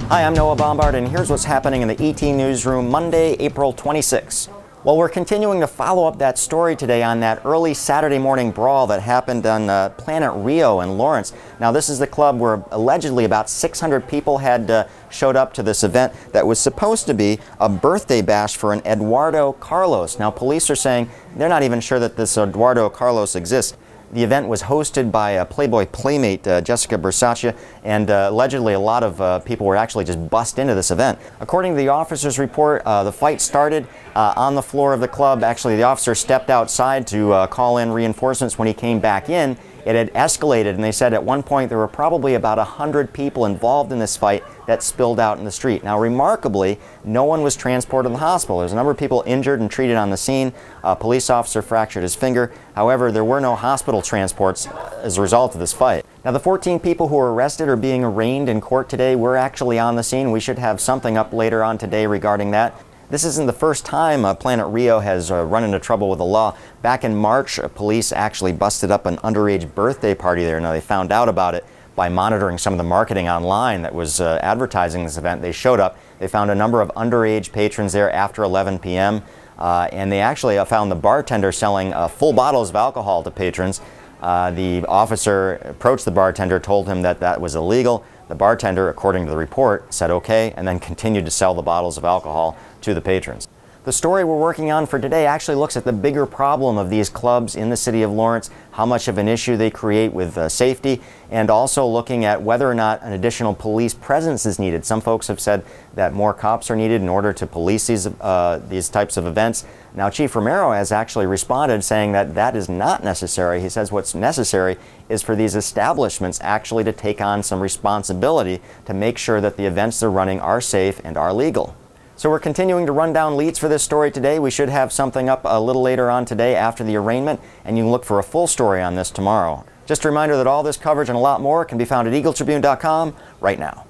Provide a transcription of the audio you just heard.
Hi, I'm Noah Bombard, and here's what's happening in the ET Newsroom Monday, April 26. Well, we're continuing to follow up that story today on that early Saturday morning brawl that happened on Planet Rio in Lawrence. Now, this is the club where allegedly about 600 people had showed up to this event that was supposed to be a birthday bash for an Eduardo Carlos. Now, police are saying they're not even sure that this Eduardo Carlos exists. The event was hosted by Playboy Playmate Jessica Versace, and allegedly a lot of people were actually just bussed into this event. According to the officer's report, the fight started on the floor of the club. Actually, the officer stepped outside to call in reinforcements. When he came back in, it had escalated, and they said at one point there were probably about 100 people involved in this fight that spilled out in the street. Now, remarkably, no one was transported to the hospital. There's a number of people injured and treated on the scene. A police officer fractured his finger. However, there were no hospital transports as a result of this fight. Now, the 14 people who were arrested are being arraigned in court today. We're actually on the scene. We should have something up later on today regarding that. This isn't the first time Planet Rio has run into trouble with the law. Back in March, police actually busted up an underage birthday party there. Now, they found out about it by monitoring some of the marketing online that was advertising this event. They showed up. They found a number of underage patrons there after 11 p.m. And they actually found the bartender selling full bottles of alcohol to patrons. The officer approached the bartender, told him that that was illegal. The bartender, according to the report, said okay, and then continued to sell the bottles of alcohol to the patrons. The story we're working on for today actually looks at the bigger problem of these clubs in the city of Lawrence, how much of an issue they create with safety, and also looking at whether or not an additional police presence is needed. Some folks have said that more cops are needed in order to police these types of events. Now, Chief Romero has actually responded saying that that is not necessary. He says what's necessary is for these establishments actually to take on some responsibility to make sure that the events they're running are safe and are legal. So we're continuing to run down leads for this story today. We should have something up a little later on today after the arraignment, and you can look for a full story on this tomorrow. Just a reminder that all this coverage and a lot more can be found at Eagle-Tribune.com right now.